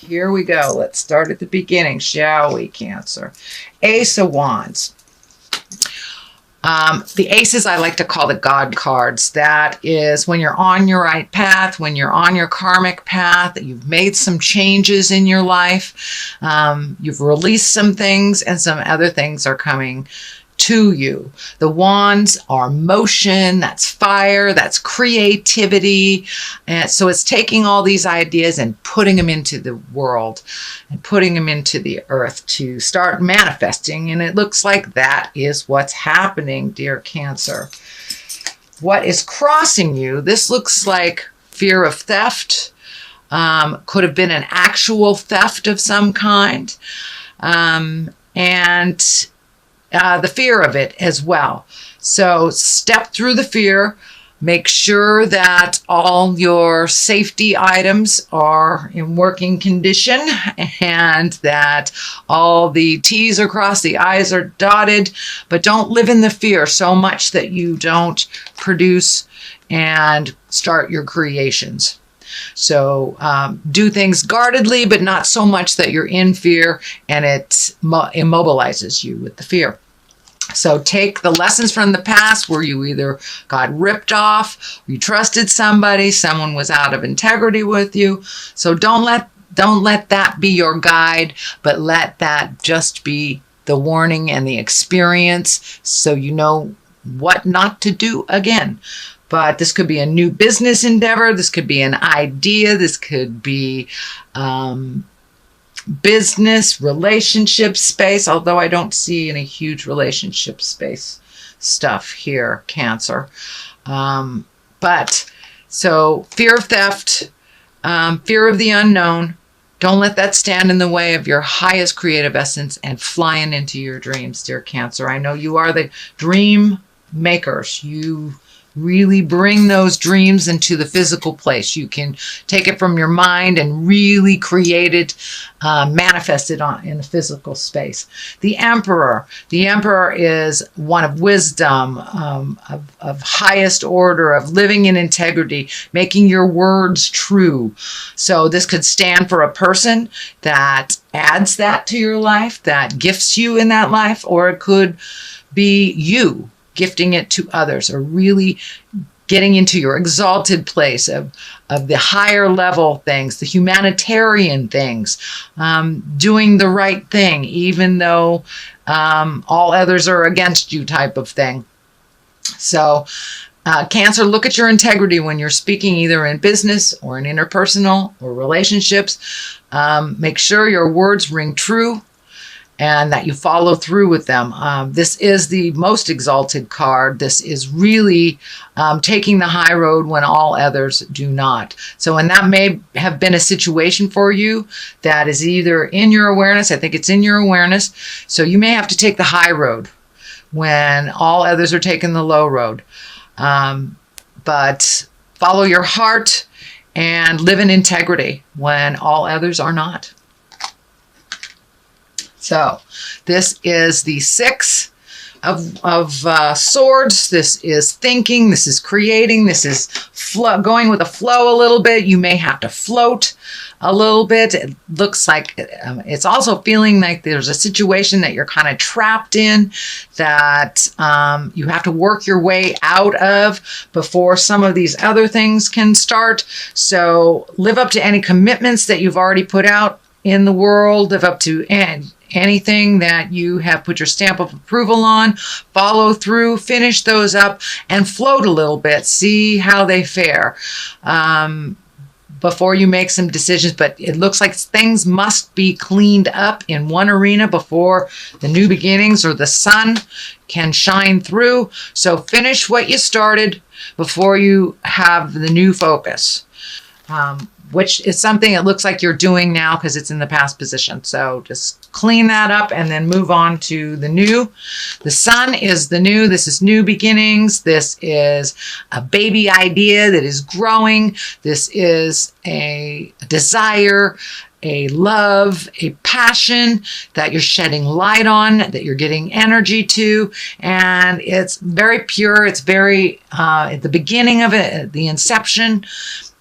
here we go. Let's start at the beginning, shall we, Cancer? Ace of Wands. The aces I like to call the God cards. That is when you're on your right path, when you're on your karmic path, that you've made some changes in your life, you've released some things, and some other things are coming to you. The wands are motion, that's fire, that's creativity. And so it's taking all these ideas and putting them into the world and putting them into the earth to start manifesting. And it looks like that is what's happening, dear Cancer. What is crossing you? This looks like fear of theft. Could have been an actual theft of some kind. The fear of it as well. So step through the fear, make sure that all your safety items are in working condition and that all the T's are crossed, the I's are dotted, but don't live in the fear so much that you don't produce and start your creations. So do things guardedly, but not so much that you're in fear and it immobilizes you with the fear. So take the lessons from the past where you either got ripped off, you trusted somebody, someone was out of integrity with you. So don't let that be your guide, but let that just be the warning and the experience so you know what not to do again. But this could be a new business endeavor. This could be an idea. This could be business, relationship space, although I don't see any huge relationship space stuff here, Cancer. But so fear of theft, fear of the unknown. Don't let that stand in the way of your highest creative essence and flying into your dreams, dear Cancer. I know you are the dream makers. You really bring those dreams into the physical place. You can take it from your mind and really create it, manifest it in a physical space. The Emperor. The Emperor is one of wisdom, of highest order, of living in integrity, making your words true. So this could stand for a person that adds that to your life, that gifts you in that life, or it could be you gifting it to others, or really getting into your exalted place of the higher level things, the humanitarian things, doing the right thing, even though all others are against you type of thing. So Cancer, look at your integrity when you're speaking, either in business or in interpersonal or relationships. Make sure your words ring true and that you follow through with them. This is the most exalted card. This is really taking the high road when all others do not. So, and that may have been a situation for you that is either in your awareness. I think it's in your awareness. So you may have to take the high road when all others are taking the low road. But follow your heart and live in integrity when all others are not. So this is the Six of Swords. This is thinking. This is creating. This is going with the flow a little bit. You may have to float a little bit. It looks like it's also feeling like there's a situation that you're kind of trapped in that you have to work your way out of before some of these other things can start. So live up to any commitments that you've already put out in the world. Live up to anything that you have put your stamp of approval on, follow through, finish those up, and float a little bit. See how they fare before you make some decisions. But it looks like things must be cleaned up in one arena before the new beginnings or the sun can shine through. So finish what you started before you have the new focus. Which is something it looks like you're doing now because it's in the past position. So just clean that up and then move on to the new. The sun is the new. This is new beginnings. This is a baby idea that is growing. This is a desire, a love, a passion that you're shedding light on, that you're getting energy to. And it's very pure. It's very at the beginning of it, at the inception.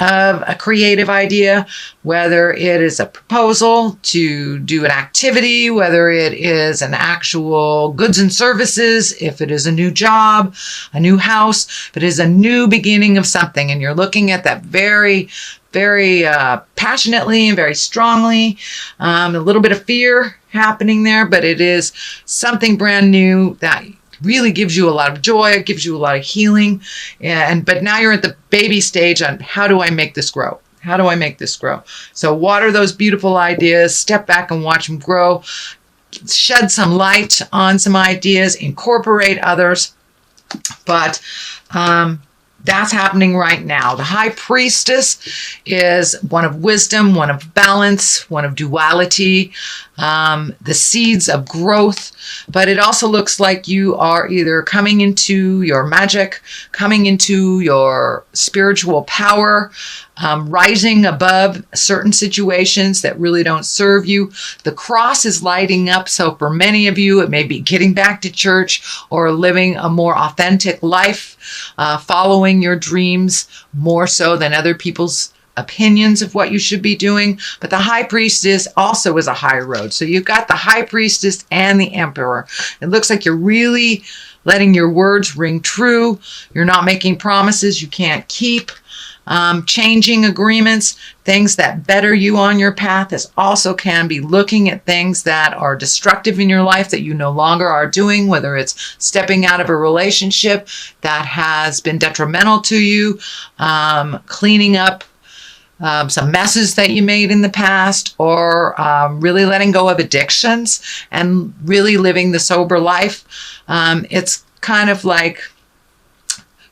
of a creative idea, whether it is a proposal to do an activity, whether it is an actual goods and services, if it is a new job, a new house, if it is a new beginning of something, and you're looking at that very passionately and very strongly. A little bit of fear happening there, but it is something brand new that really gives you a lot of joy. It gives you a lot of healing. But now you're at the baby stage on how do I make this grow? How do I make this grow? So water those beautiful ideas, step back and watch them grow, shed some light on some ideas, incorporate others. But that's happening right now. The high priestess is one of wisdom, one of balance, one of duality, the seeds of growth. But it also looks like you are either coming into your magic, coming into your spiritual power, rising above certain situations that really don't serve you. The cross is lighting up. So for many of you, it may be getting back to church or living a more authentic life, following your dreams more so than other people's opinions of what you should be doing. But the high priestess also is a high road. So you've got the high priestess and the emperor. It looks like you're really letting your words ring true. You're not making promises you can't keep. Changing agreements, things that better you on your path. This also can be looking at things that are destructive in your life that you no longer are doing, whether it's stepping out of a relationship that has been detrimental to you, cleaning up some messes that you made in the past, or really letting go of addictions and really living the sober life. It's kind of like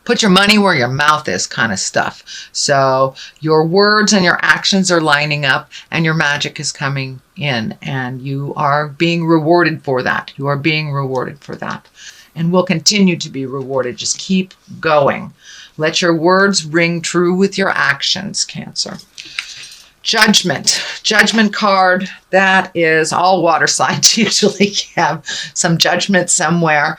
put your money where your mouth is kind of stuff. So your words and your actions are lining up and your magic is coming in, and you are being rewarded for that. You are being rewarded for that, and will continue to be rewarded. Just keep going. Let your words ring true with your actions, Cancer. Judgment. Judgment card. That is all water signs usually have some judgment somewhere.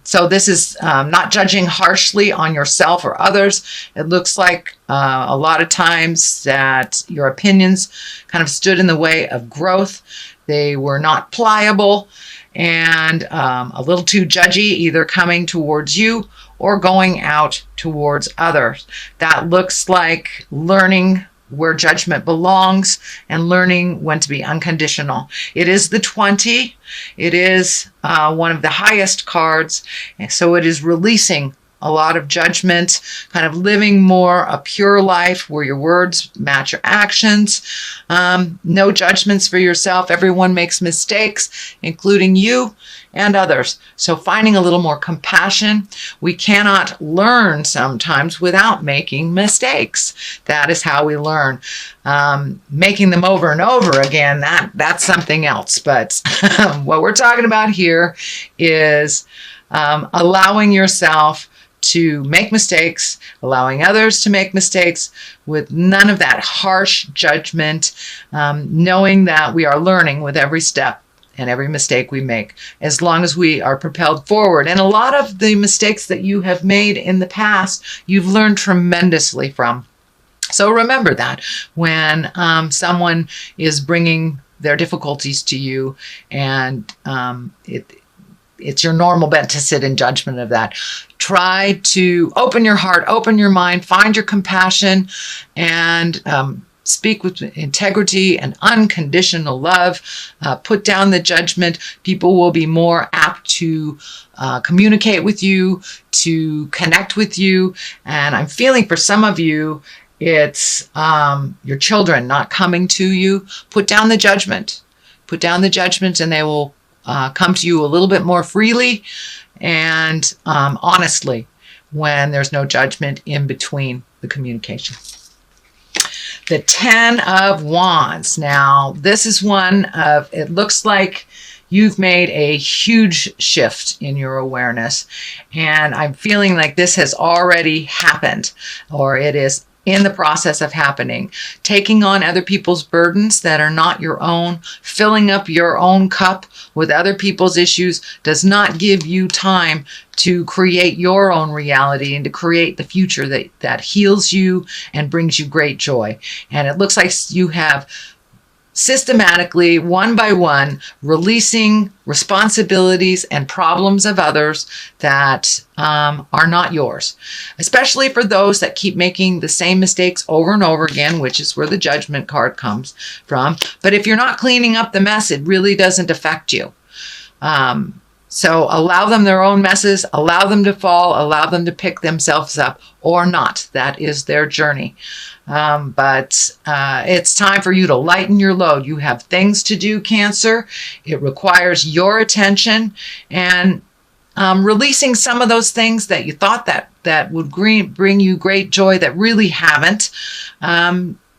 So this is not judging harshly on yourself or others. It looks like a lot of times that your opinions kind of stood in the way of growth. They were not pliable and a little too judgy, either coming towards you or going out towards others. That looks like learning where judgment belongs and learning when to be unconditional. It is the 20. It is one of the highest cards. And so it is releasing a lot of judgment, kind of living more a pure life where your words match your actions. No judgments for yourself. Everyone makes mistakes, including you and others. So finding a little more compassion. We cannot learn sometimes without making mistakes. That is how we learn. Making them over and over again, that's something else. But what we're talking about here is allowing yourself to make mistakes, allowing others to make mistakes with none of that harsh judgment, knowing that we are learning with every step and every mistake we make, as long as we are propelled forward. And a lot of the mistakes that you have made in the past, you've learned tremendously from. So remember that when someone is bringing their difficulties to you, and it's your normal bent to sit in judgment of that. Try to open your heart, open your mind, find your compassion, and speak with integrity and unconditional love. Put down the judgment. People will be more apt to communicate with you, to connect with you. And I'm feeling for some of you, it's your children not coming to you. Put down the judgment. Put down the judgment, and they will come to you a little bit more freely and honestly when there's no judgment in between the communication. The 10 of Wands. Now, this is one of, it looks like you've made a huge shift in your awareness, and I'm feeling like this has already happened, or it is in the process of happening. Taking on other people's burdens that are not your own, filling up your own cup with other people's issues does not give you time to create your own reality and to create the future that heals you and brings you great joy. And it looks like you have systematically, one by one, releasing responsibilities and problems of others that are not yours, especially for those that keep making the same mistakes over and over again, which is where the judgment card comes from. But if you're not cleaning up the mess, it really doesn't affect you. So allow them their own messes, allow them to fall, allow them to pick themselves up or not. That is their journey. But it's time for you to lighten your load. You have things to do, Cancer. It requires your attention and releasing some of those things that you thought that would bring you great joy that really haven't.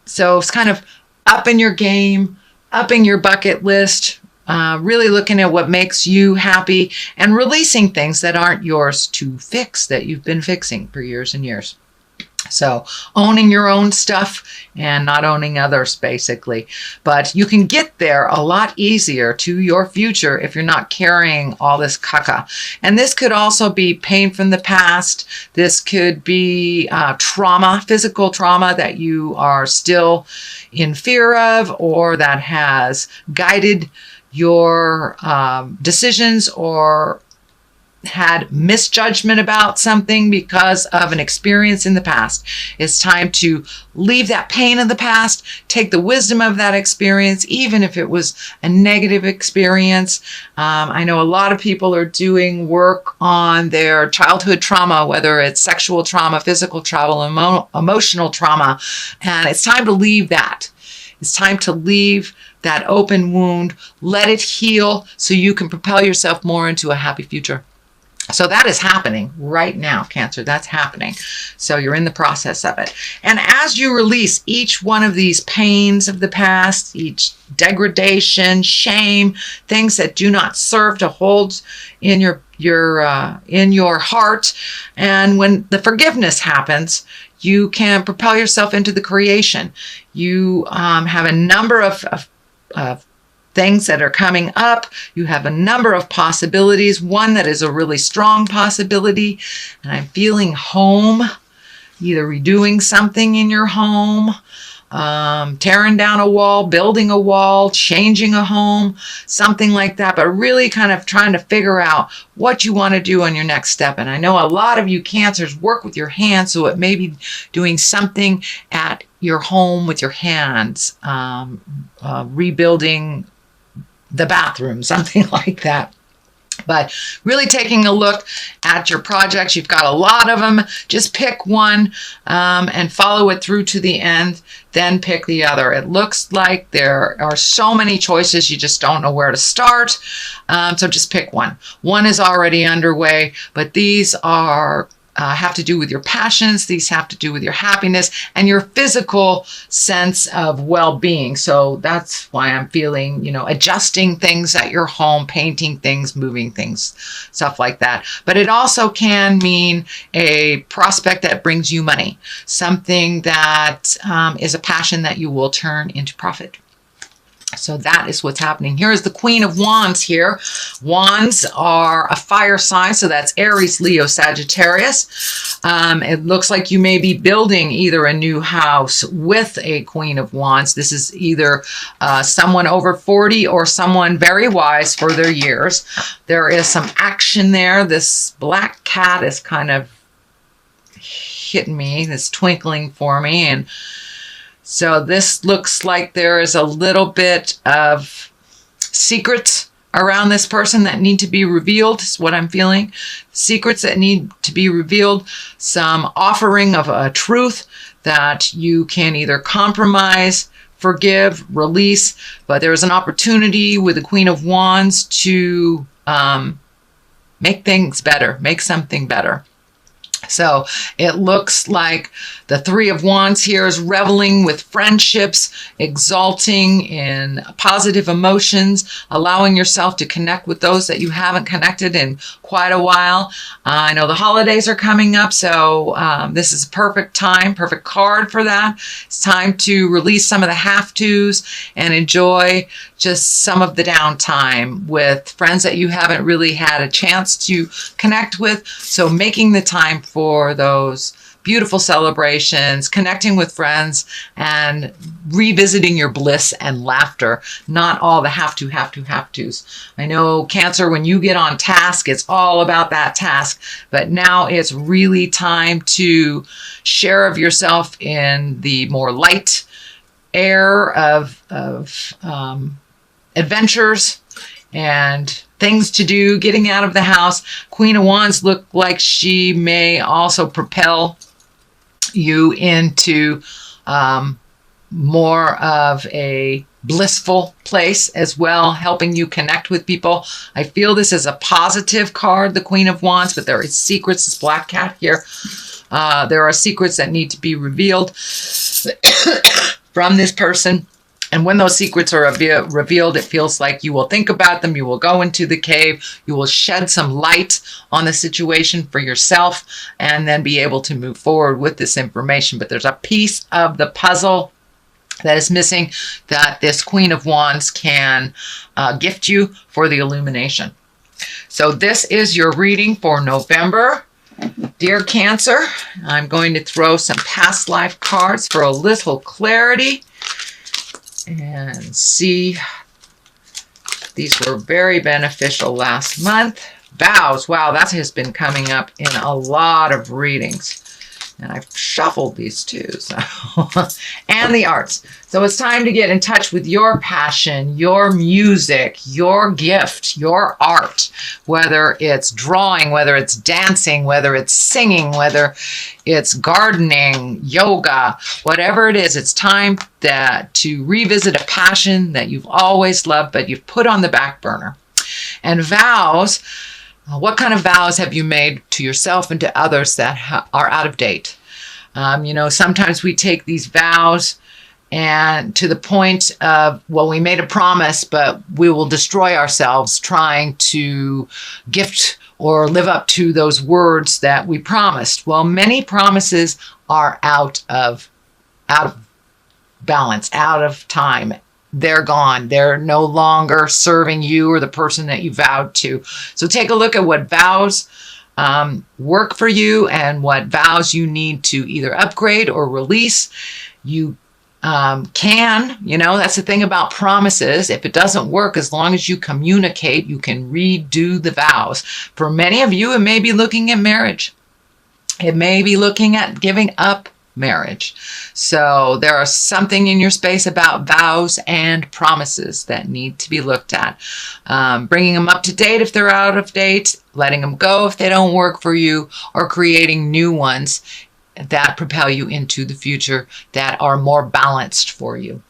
So it's kind of upping your game, upping your bucket list, really looking at what makes you happy and releasing things that aren't yours to fix that you've been fixing for years and years. So owning your own stuff and not owning others, basically. But you can get there a lot easier to your future if you're not carrying all this caca. And this could also be pain from the past. This could be trauma, physical trauma that you are still in fear of or that has guided your decisions or had misjudgment about something because of an experience in the past. It's time to leave that pain in the past, take the wisdom of that experience, even if it was a negative experience. I know a lot of people are doing work on their childhood trauma, whether it's sexual trauma, physical trauma, emotional trauma, and it's time to leave that. It's time to leave that open wound, let it heal so you can propel yourself more into a happy future. So that is happening right now, Cancer. That's happening. So you're in the process of it. And as you release each one of these pains of the past, each degradation, shame, things that do not serve to hold in your heart, and when the forgiveness happens, you can propel yourself into the creation. You have a number of things that are coming up. You have a number of possibilities. One that is a really strong possibility. And I'm feeling home, either redoing something in your home, tearing down a wall, building a wall, changing a home, something like that. But really kind of trying to figure out what you want to do on your next step. And I know a lot of you Cancers work with your hands, so it may be doing something at your home with your hands, rebuilding the bathroom, something like that. But really taking a look at your projects. You've got a lot of them. Just pick one and follow it through to the end. Then pick the other. It looks like there are so many choices. You just don't know where to start. So just pick one. One is already underway, but these are have to do with your passions. These have to do with your happiness and your physical sense of well-being. So that's why I'm feeling, adjusting things at your home, painting things, moving things, stuff like that. But it also can mean a prospect that brings you money, something that is a passion that you will turn into profit. So that is what's happening. Here is the Queen of Wands here. Wands are a fire sign, so that's Aries, Leo, Sagittarius. It looks like you may be building either a new house with a Queen of Wands. This is either someone over 40 or someone very wise for their years. There is some action there. This black cat is kind of hitting me, it's twinkling for me, and so this looks like there is a little bit of secrets around this person that need to be revealed, is what I'm feeling. Secrets that need to be revealed, some offering of a truth that you can either compromise, forgive, release, but there is an opportunity with the Queen of Wands to make things better, make something better. So it looks like the Three of Wands here is reveling with friendships, exalting in positive emotions, allowing yourself to connect with those that you haven't connected in quite a while. I know the holidays are coming up, so this is a perfect time, perfect card for that. It's time to release some of the have-tos and enjoy just some of the downtime with friends that you haven't really had a chance to connect with. So making the time for those beautiful celebrations, connecting with friends, and revisiting your bliss and laughter, not all the have-tos. I know, Cancer, when you get on task, it's all about that task, but now it's really time to share of yourself in the more light air of adventures and things to do, getting out of the house. Queen of Wands look like she may also propel you into more of a blissful place as well, helping you connect with people. I feel this is a positive card, the Queen of Wands, but there is secrets. This black cat here. There are secrets that need to be revealed from this person. And when those secrets are revealed, it feels like you will think about them. You will go into the cave. You will shed some light on the situation for yourself and then be able to move forward with this information. But there's a piece of the puzzle that is missing that this Queen of Wands can gift you for the illumination. So this is your reading for November. Dear Cancer, I'm going to throw some past life cards for a little clarity. And see, these were very beneficial last month. Vows, wow, that has been coming up in a lot of readings. And I've shuffled these too. So and the arts. So it's time to get in touch with your passion, your music, your gift, your art. Whether it's drawing, whether it's dancing, whether it's singing, whether it's gardening, yoga, whatever it is, it's time to revisit a passion that you've always loved, but you've put on the back burner. And vows, what kind of vows have you made to yourself and to others that are out of date? Sometimes we take these vows and to the point of, well, we made a promise, but we will destroy ourselves trying to gift or live up to those words that we promised. Well, many promises are out of balance, out of time. They're gone. They're no longer serving you or the person that you vowed to. So take a look at what vows work for you and what vows you need to either upgrade or release. You that's the thing about promises. If it doesn't work, as long as you communicate, you can redo the vows. For many of you, it may be looking at marriage. It may be looking at giving up marriage. So there is something in your space about vows and promises that need to be looked at. Bringing them up to date if they're out of date, letting them go if they don't work for you, or creating new ones that propel you into the future that are more balanced for you.